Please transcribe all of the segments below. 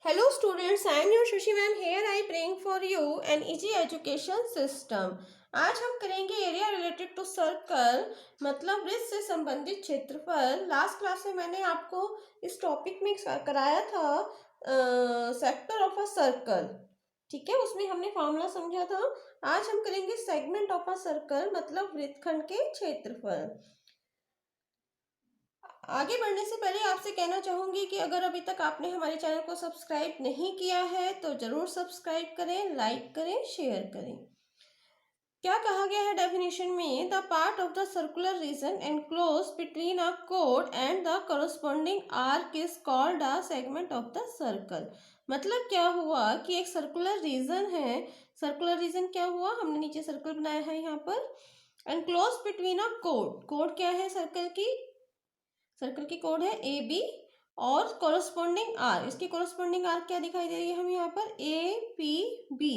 Hello students, I am your Shashi ma'am. Here I bring for you an easy education system. आज हम करेंगे area related to circle, मतलब वृत्त से संबंधित क्षेत्रफल। लास्ट क्लास में मैंने आपको इस टॉपिक में कराया था सेक्टर ऑफ अ सर्कल, ठीक है। उसमें हमने फॉर्मूला समझा था। आज हम करेंगे सेगमेंट ऑफ अ सर्कल, मतलब वृत्तखंड के क्षेत्रफल। आगे बढ़ने से पहले आपसे कहना चाहूँगी कि अगर अभी तक आपने हमारे चैनल को सब्सक्राइब नहीं किया है तो ज़रूर सब्सक्राइब करें, लाइक करें, शेयर करें। क्या कहा गया है डेफिनेशन में? The part of the circular region enclose between a code and the corresponding arc is called a segment of the circle. मतलब क्या हुआ कि एक सर्कुलर रीजन है। सर्कुलर रीजन क्या हुआ? हमने नीचे सर्कल बनाया है यहाँ पर। Enclose between a code, code क्या है सर्कल की? सर्कल की कोड है ए बी और कॉरस्पॉन्डिंग आर। इसकी कॉरस्पॉन्डिंग आर क्या दिखाई दे रही है हमें यहाँ पर? A P B.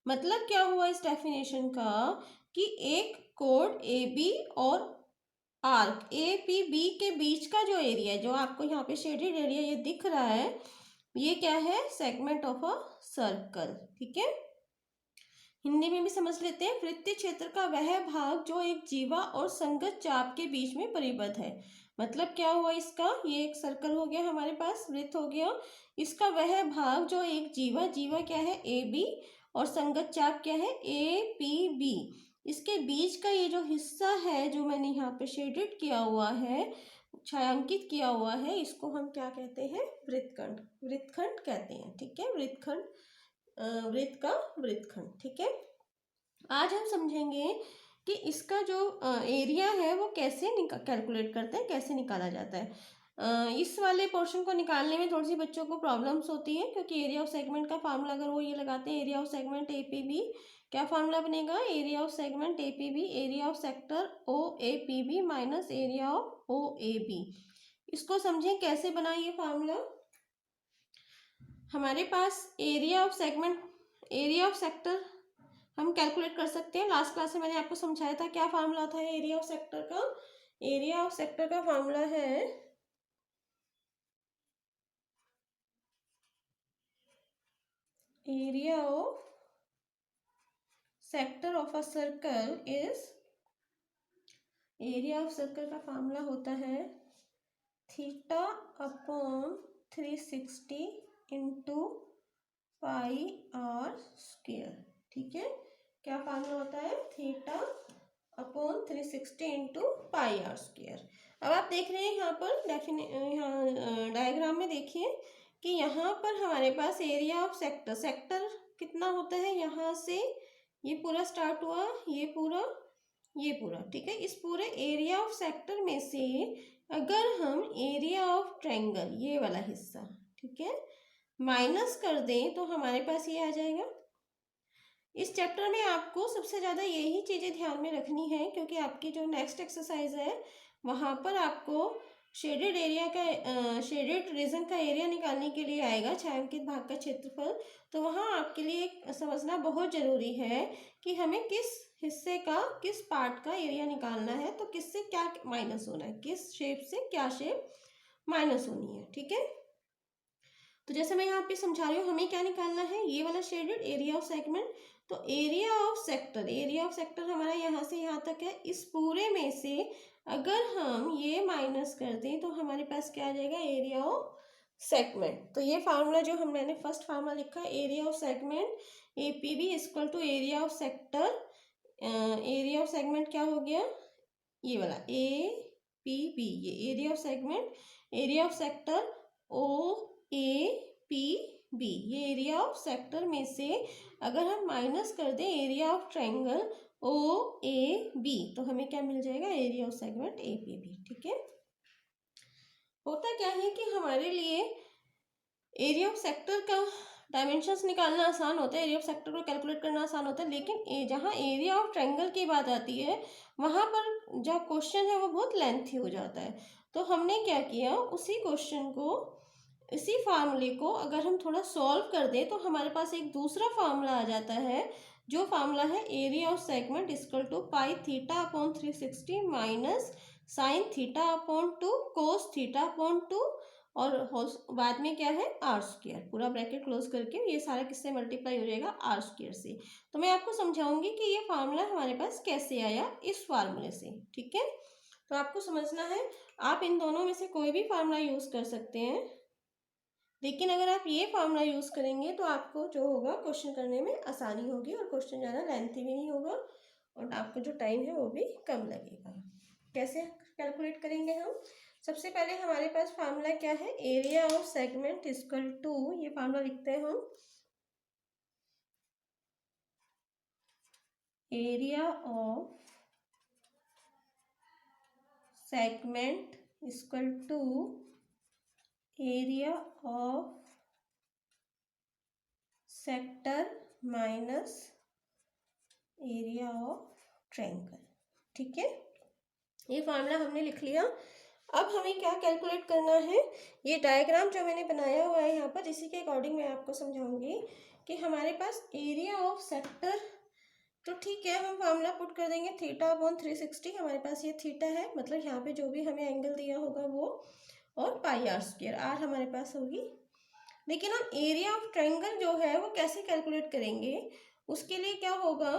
मतलब क्या हुआ इस डेफिनेशन का कि एक कोड ए बी और आर्क ए पी बी के बीच का जो एरिया है, जो आपको यहाँ पे शेडेड एरिया ये दिख रहा है, ये क्या है? सेगमेंट ऑफ अ सर्कल, ठीक है। हिंदी में भी समझ लेते हैं। वृत्तीय क्षेत्र का वह भाग जो एक जीवा और संगत चाप के बीच में परिबद्ध है। मतलब क्या हुआ इसका? ये एक सर्कल हो गया हमारे पास, वृत्त हो गया। इसका वह भाग जो एक जीवा, जीवा क्या है? ए बी, और संगत चाप क्या है? A P B. इसके बीच का ये जो हिस्सा है, जो मैंने यहाँ पे शेडेड किया हुआ है, छायांकित किया हुआ है, इसको हम क्या कहते हैं? वृत्तखंड, वृत्तखंड कहते हैं, ठीक है। वृत्तखंड, वृत्त का वृत्तखंड, ठीक है। आज हम समझेंगे कि इसका जो एरिया है वो कैसे कैलकुलेट करते हैं, कैसे निकाला जाता है। इस वाले पोर्शन को निकालने में थोड़ी सी बच्चों को प्रॉब्लम्स होती है, क्योंकि एरिया ऑफ सेगमेंट का फार्मूला अगर वो ये लगाते हैं, area of segment A P B, क्या फार्मूला बनेगा? Area of segment A P B, area of sector O A P B minus area of O A B. इसको समझें कैसे बना ये फार्मूला। हमारे पास area of segment, area of sector हम कैलकुलेट कर सकते हैं। लास्ट क्लास में मैंने आपको समझाया था क्या फार्मूला था एरिया ऑफ सेक्टर का। एरिया ऑफ सेक्टर का फार्मूला है area of sector of a circle is, area of circle का फार्मूला होता है theta upon 360 into pi r square, ठीक है। क्या फार्मूला होता है? Theta upon 360 into pi r square. अब आप देख रहे हैं यहाँ पर यहाँ डायग्राम में देखिए कि यहाँ पर हमारे पास एरिया ऑफ सेक्टर, सेक्टर कितना होता है? यहाँ से ये पूरा स्टार्ट हुआ, ये पूरा, ये पूरा, ठीक है। इस पूरे एरिया ऑफ सेक्टर में से अगर हम एरिया ऑफ ट्रायंगल, ये वाला हिस्सा, ठीक है, माइनस कर दें तो हमारे पास ये आ जाएगा। इस चैप्टर में आपको सबसे ज़्यादा यही चीज़ें ध्यान में रखनी है, क्योंकि आपकी जो नेक्स्ट एक्सरसाइज है वहाँ पर आपको शेडेड एरिया का, शेडेड रीजन का एरिया निकालने के लिए आएगा, छायांकित भाग का क्षेत्रफल। तो वहाँ आपके लिए समझना बहुत ज़रूरी है कि हमें किस हिस्से का, किस पार्ट का एरिया निकालना है, तो किससे क्या माइनस होना है, किस शेप से क्या शेप माइनस होनी है, ठीक है। तो जैसे मैं यहाँ पे समझा रही हूँ, हमें क्या निकालना है? ये वाला शेडेड एरिया ऑफ सेगमेंट। तो area of sector, area of sector हमारा यहाँ से यहाँ तक है। इस पूरे में से अगर हम ये माइनस कर दें तो हमारे पास क्या आ जाएगा? Area of segment. तो ये फार्मूला जो मैंने फर्स्ट फार्मूला लिखा है, area of segment A P B equal to area of sector. Area of segment क्या हो गया? ये वाला ए पी बी, ये area of segment, area of sector O A P B, ये एरिया ऑफ सेक्टर में से अगर हम माइनस कर दें area of triangle O A B, तो हमें क्या मिल जाएगा? Area of segment A P B, ठीक है। होता क्या है कि हमारे लिए एरिया ऑफ सेक्टर का डायमेंशंस निकालना आसान होता है, एरिया ऑफ सेक्टर को कैलकुलेट करना आसान होता है, लेकिन जहाँ एरिया ऑफ ट्रायंगल की बात आती है वहाँ पर जो क्वेश्चन है वो बहुत लेंथी हो जाता है। तो हमने क्या किया, उसी क्वेश्चन को, इसी फार्मूले को अगर हम थोड़ा सॉल्व कर दें तो हमारे पास एक दूसरा फार्मूला आ जाता है, जो फार्मूला है area of segment equal to pi theta upon 360 minus sine theta upon 2 cos theta upon 2 और बाद में क्या है आर स्क्वायर, पूरा ब्रैकेट क्लोज करके ये सारा किससे मल्टीप्लाई हो जाएगा आर स्क्वायर से। तो मैं आपको समझाऊंगी कि ये फार्मूला हमारे पास कैसे आया इस फार्मूले से, ठीक है। तो आपको समझना है, आप इन दोनों में से कोई भी फार्मूला यूज कर सकते हैं, लेकिन अगर आप ये फार्मूला यूज करेंगे तो आपको जो होगा क्वेश्चन करने में आसानी होगी और क्वेश्चन ज़्यादा लेंथी भी नहीं होगा और आपको जो टाइम है वो भी कम लगेगा। कैसे कैलकुलेट करेंगे हम? सबसे पहले हमारे पास फार्मूला क्या है, area of segment equal to, ये फार्मूला लिखते हैं हम, area of segment equal to area of sector minus area of triangle, ठीक है। ये फार्मूला हमने लिख लिया। अब हमें क्या कैलकुलेट करना है, ये डायग्राम जो मैंने बनाया हुआ है यहाँ पर, इसी के अकॉर्डिंग मैं आपको समझाऊंगी कि हमारे पास एरिया ऑफ सेक्टर, तो ठीक है हम फार्मूला पुट कर देंगे थीटा अपॉन 360, हमारे पास ये थीटा है, मतलब यहाँ पे जो भी हमें एंगल दिया होगा वो, और पाई आर स्क्वायर, आर हमारे पास होगी। लेकिन हम एरिया ऑफ ट्रायंगल जो है वो कैसे कैलकुलेट करेंगे, उसके लिए क्या होगा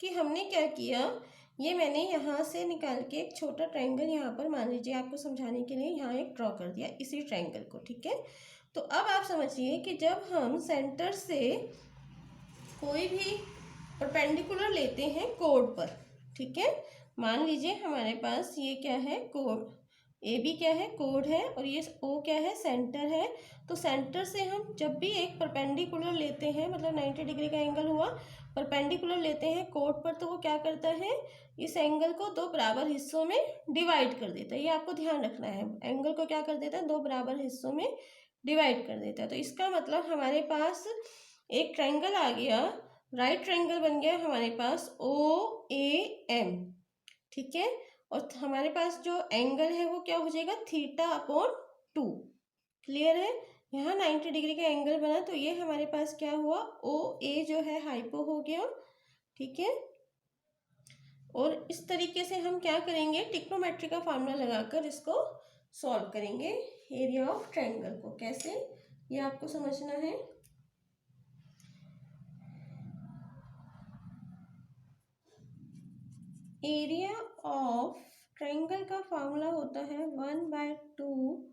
कि हमने क्या किया, ये मैंने यहाँ से निकाल के एक छोटा ट्रायंगल यहाँ पर, मान लीजिए आपको समझाने के लिए यहाँ एक ड्रॉ कर दिया इसी ट्रायंगल को, ठीक है। तो अब आप समझिए कि जब हम सेंटर से कोई भी परपेंडिकुलर लेते हैं कोड पर, ठीक है, मान लीजिए हमारे पास ये क्या है कोड, ए बी क्या है कोड है, और ये ओ क्या है सेंटर है। तो सेंटर से हम जब भी एक परपेंडिकुलर लेते हैं, मतलब 90 डिग्री का एंगल हुआ, परपेंडिकुलर लेते हैं कोड पर, तो वो क्या करता है, इस एंगल को दो बराबर हिस्सों में डिवाइड कर देता है। ये आपको ध्यान रखना है, एंगल को क्या कर देता है, दो बराबर हिस्सों में डिवाइड कर देता है। तो इसका मतलब हमारे पास एक ट्रायंगल आ गया, राइट ट्रायंगल बन गया हमारे पास ओ ए एम, ठीक है। और हमारे पास जो एंगल है वो क्या हो जाएगा, थीटा अपॉन 2, क्लियर है। यहाँ 90 डिग्री का एंगल बना, तो ये हमारे पास क्या हुआ, ओ ए जो है हाइपो हो गया, ठीक है। और इस तरीके से हम क्या करेंगे, ट्रिग्नोमेट्री का फार्मूला लगाकर इसको सॉल्व करेंगे एरिया ऑफ ट्रायंगल को। कैसे, ये आपको समझना है। एरिया ऑफ ट्रायंगल का फार्मूला होता है 1/2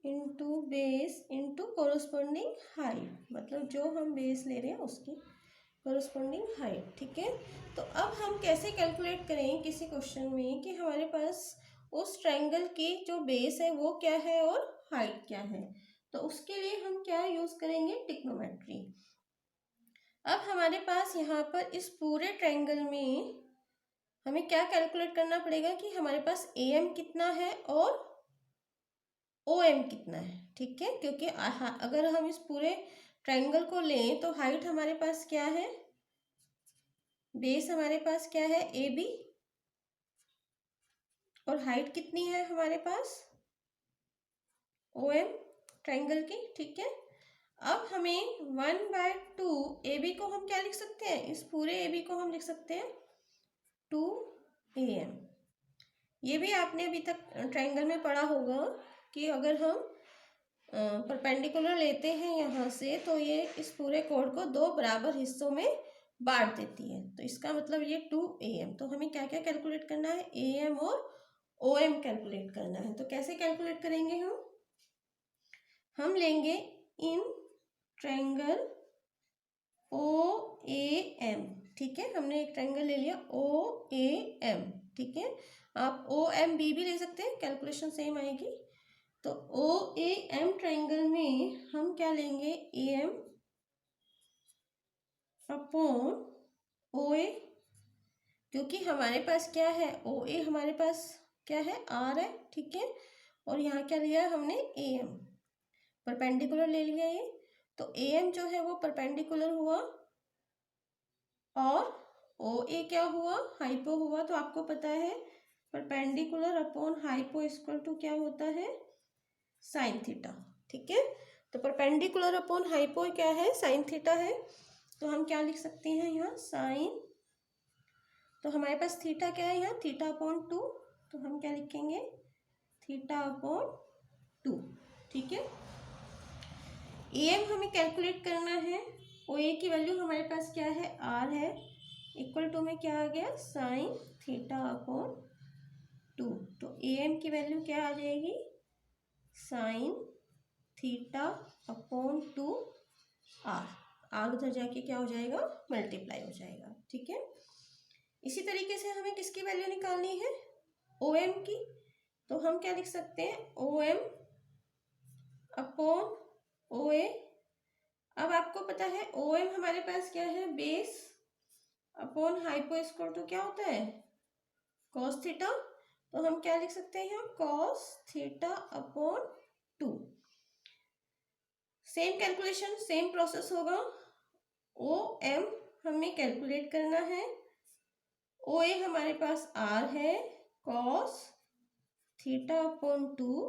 into base into corresponding height, मतलब जो हम बेस ले रहे हैं उसकी कोरोस्पोंडिंग हाइट, ठीक है। तो अब हम कैसे कैलकुलेट करें किसी क्वेश्चन में कि हमारे पास उस ट्रायंगल की जो बेस है वो क्या है और हाइट क्या है, तो उसके लिए हम क्या यूज करेंगे, ट्रिग्नोमेट्री। अब हमारे पास यहाँ पर इस पूरे ट्रायंगल में हमें क्या कैलकुलेट करना पड़ेगा कि हमारे पास ए एम कितना है और ओ एम कितना है, ठीक है। क्योंकि अगर हम इस पूरे ट्रायंगल को लें तो हाइट हमारे पास क्या है, बेस हमारे पास क्या है ए बी, और हाइट कितनी है हमारे पास ओ एम ट्रायंगल की, ठीक है। अब हमें 1/2 ए बी को हम क्या लिख सकते हैं, इस पूरे ए बी को हम लिख सकते हैं 2 ए एम। ये भी आपने अभी तक ट्रायंगल में पढ़ा होगा कि अगर हम परपेंडिकुलर लेते हैं यहाँ से, तो ये इस पूरे कोड को दो बराबर हिस्सों में बांट देती है। तो इसका मतलब ये 2 AM, तो हमें क्या क्या कैलकुलेट करना है, AM और OM कैलकुलेट करना है। तो कैसे कैलकुलेट करेंगे हम लेंगे इन ट्रायंगल OAM, ठीक है। हमने एक ट्रायंगल ले लिया OAM, ठीक है। आप OMB भी ले सकते हैं, कैलकुलेशन सेम आएगी। तो OAM ट्रायंगल में हम क्या लेंगे, AM अपॉन OA, क्योंकि हमारे पास क्या है OA हमारे पास क्या है R है, ठीक है। और यहाँ क्या लिया हमने AM, परपेंडिकुलर ले लिया ये, तो AM जो है वो परपेंडिकुलर हुआ और OA क्या हुआ, हाइपो हुआ। तो आपको पता है perpendicular upon hypo equal to क्या होता है, साइन थीटा, ठीक है। तो परपेंडिकुलर अपॉन हाइपो क्या है, साइन थीटा है। तो हम क्या लिख सकते हैं यहाँ साइन, तो हमारे पास थीटा क्या है यहाँ, थीटा अपॉन 2, तो हम क्या लिखेंगे थीटा अपॉन 2, ठीक है। AM हमें कैलकुलेट करना है। OA की वैल्यू हमारे पास क्या है, R है, इक्वल टू में क्या आ गया, साइन थीटा अपॉन 2। तो AM की वैल्यू क्या आ जाएगी, साइन थीटा अपॉन 2 R उधर जाके क्या हो जाएगा, मल्टीप्लाई हो जाएगा, ठीक है। इसी तरीके से हमें किसकी वैल्यू निकालनी है, OM की। तो हम क्या लिख सकते हैं, OM अपॉन OA। अब आपको पता है OM हमारे पास क्या है, base upon hypo square to क्या होता है, कॉस थीटा। तो हम क्या लिख सकते हैं, cos theta upon 2। Same calculation, same process होगा। OM हमें कैलकुलेट करना है, OA हमारे पास R है, कॉस थीटा अपॉन 2।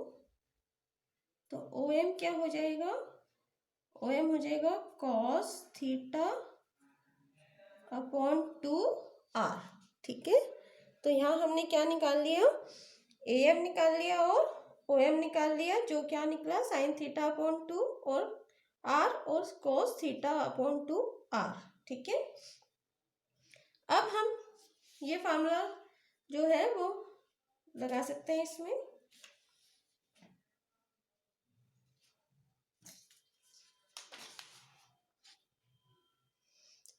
तो OM क्या हो जाएगा, OM हो जाएगा कॉस थीटा अपॉन 2R, ठीक है। तो यहाँ हमने क्या निकाल लिया, AM निकाल लिया और OM निकाल लिया, जो क्या निकला, साइन थीटा अपॉन 2 और R और कॉस थीटा अपॉन 2R, ठीक है। अब हम ये फार्मूला जो है वो लगा सकते हैं इसमें।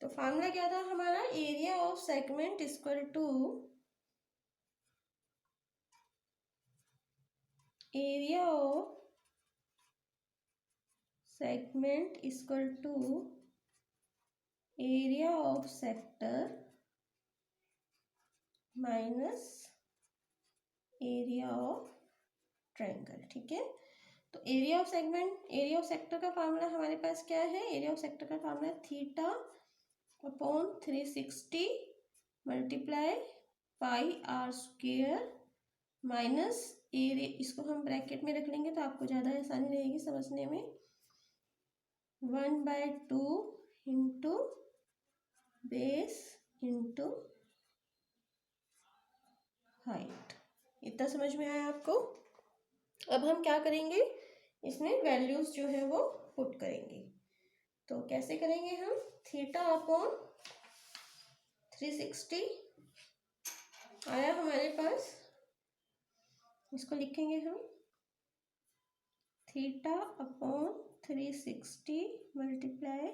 तो फार्मूला क्या था हमारा, area of segment equal to area of segment equal to area of sector minus area of triangle, ठीक है। तो area of segment, area of sector का फार्मूला हमारे पास क्या है, एरिया ऑफ सेक्टर का formula theta upon 360 multiply pi r square minus area, इसको हम ब्रैकेट में रख लेंगे तो आपको ज़्यादा आसानी रहेगी समझने में, 1/2 इंटू बेस इंटू हाइट। इतना समझ में आया आपको। अब हम क्या करेंगे, इसमें वैल्यूज जो है वो पुट करेंगे। तो कैसे करेंगे हम, थीटा अपॉन 360 आया हमारे पास, इसको लिखेंगे हम theta upon 360 multiply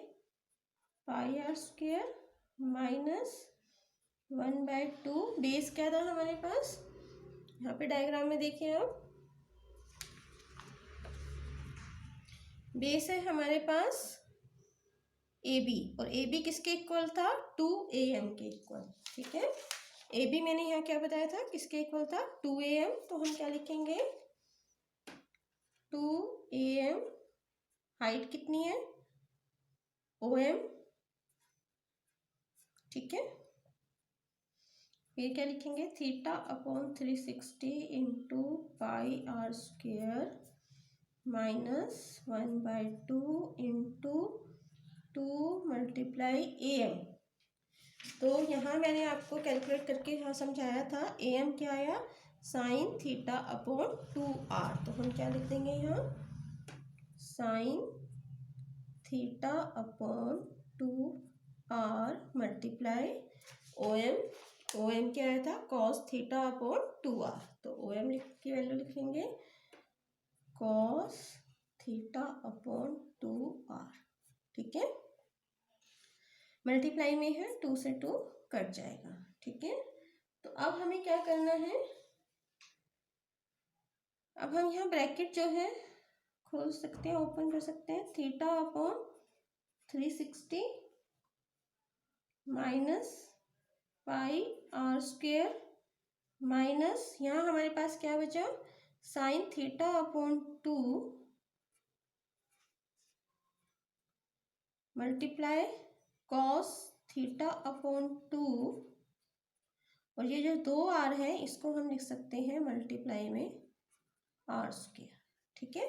pi r square minus 1/2, base क्या था हमारे पास, यहाँ पे डायग्राम में देखिए आप, बेस है हमारे पास AB और AB किसके इक्वल था, 2AM के इक्वल, ठीक है। AB मैंने यहाँ क्या बताया था, किसके इक्वल था, 2AM। तो हम क्या लिखेंगे, 2AM, हाइट कितनी है, OM, ठीक है। फिर क्या लिखेंगे, theta upon 360 into pi r square minus 1/2 into 2 multiply AM। तो यहाँ मैंने आपको कैलकुलेट करके यहाँ समझाया था, AM क्या आया, साइन थीटा अपॉन 2R। तो हम क्या लिख देंगे यहाँ, sign theta upon 2R multiply OM क्या आया था, कॉस थीटा अपॉन 2R। तो OM की वैल्यू लिखेंगे कॉस थीटा अपॉन 2R, ठीक है। मल्टीप्लाई में है, 2 से 2 कट जाएगा, ठीक है। तो अब हमें क्या करना है, अब हम यहाँ ब्रैकेट जो है खोल सकते हैं, ओपन कर सकते हैं, theta upon 360 minus pi r square minus, यहाँ हमारे पास क्या बचा, sine theta upon 2 multiply cos theta upon 2, और ये जो 2R है इसको हम लिख सकते हैं मल्टीप्लाई में आर स्क्वेयर, ठीक है।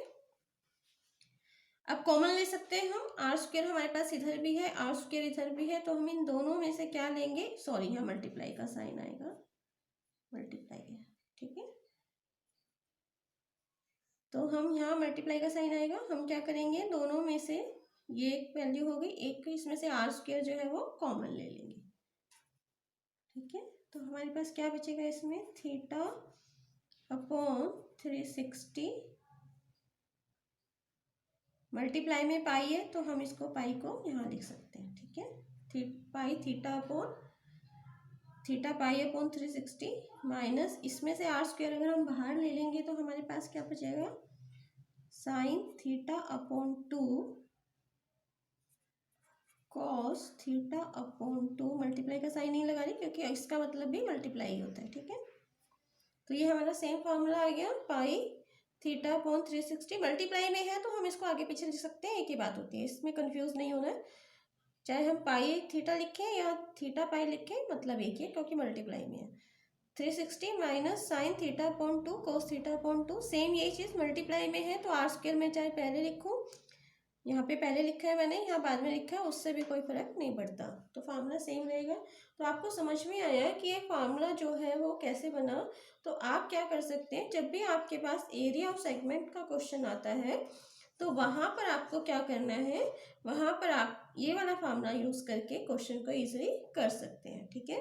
अब कॉमन ले सकते हैं हम, आर स्क्वेयर हमारे पास इधर भी है, आर स्क्वेयर इधर भी है, तो हम इन दोनों में से क्या लेंगे, सॉरी यहाँ मल्टीप्लाई का साइन आएगा, मल्टीप्लाई है, ठीक है। तो हम यहाँ मल्टीप्लाई का साइन आएगा, हम क्या करेंगे, दोनों में से ये एक वैल्यू होगी, एक इसमें से आर स्क्वायर जो है वो कॉमन ले लेंगे। ठीक है, तो हमारे पास क्या बचेगा इसमें, थीटा अपॉन 360, मल्टीप्लाई में पाई है तो हम इसको पाई को यहाँ लिख सकते हैं। ठीक है, पाई थीटा पाई अपॉन 360 माइनस इसमें से आर स्क्वायर अगर हम बाहर ले लेंगे तो हमारे पास क्या बचेगा, sign theta upon 2 cos theta upon 2, multiply का साइन नहीं लगा रही क्योंकि इसका मतलब भी मल्टीप्लाई होता है। ठीक है, तो ये हमारा सेम फॉर्मूला आ गया, पाई थीटा अपॉन 360, मल्टीप्लाई में है तो हम इसको आगे पीछे लिख सकते हैं, एक ही बात होती है, इसमें कंफ्यूज नहीं होना है, चाहे हम पाई थीटा लिखें या थीटा पाई लिखें, मतलब एक ही है क्योंकि मल्टीप्लाई में है। 360 minus sine theta upon 2 cos theta upon 2, same यही चीज़ मल्टीप्लाई में है तो आर स्क्वायर में चाहे पहले लिखूँ, यहाँ पे पहले लिखा है मैंने, यहाँ बाद में लिखा है, उससे भी कोई फर्क नहीं पड़ता, तो फार्मूला सेम रहेगा। तो आपको समझ में आया कि ये फार्मूला जो है वो कैसे बना। तो आप क्या कर सकते हैं, जब भी आपके पास एरिया ऑफ सेगमेंट का क्वेश्चन आता है तो वहाँ पर आपको क्या करना है, वहाँ पर आप ये वाला फार्मूला यूज़ करके क्वेश्चन को ईजिली कर सकते हैं। ठीक है,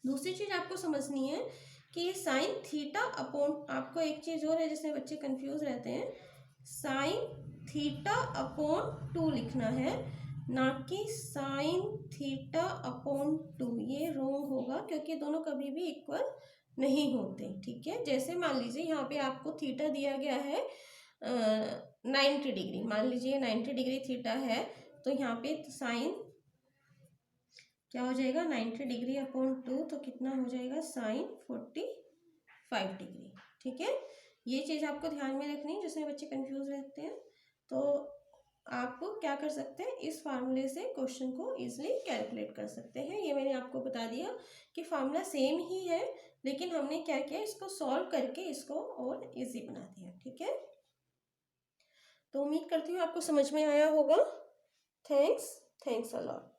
दूसरी चीज़ आपको समझनी है कि ये साइन थीटा अपॉन, आपको एक चीज़ और है जिसमें बच्चे कंफ्यूज रहते हैं, साइन थीटा अपॉन 2 लिखना है, ना कि साइन थीटा अपॉन 2, ये रॉन्ग होगा क्योंकि दोनों कभी भी इक्वल नहीं होते। ठीक है, जैसे मान लीजिए यहाँ पे आपको थीटा दिया गया है 90 डिग्री, मान लीजिए 90 डिग्री थीटा है, तो यहाँ पे साइन क्या हो जाएगा, 90 डिग्री अपॉन 2, तो कितना हो जाएगा, साइन 45 डिग्री। ठीक है, ये चीज़ आपको ध्यान में रखनी है जिसमें बच्चे कंफ्यूज रहते हैं। तो आप क्या कर सकते हैं, इस फार्मूले से क्वेश्चन को इजीली कैलकुलेट कर सकते हैं। ये मैंने आपको बता दिया कि फार्मूला सेम ही है, लेकिन हमने क्या किया, इसको सॉल्व करके इसको और इजी बना दिया। ठीक है, तो उम्मीद करती हूँ आपको समझ में आया होगा। Thanks a lot.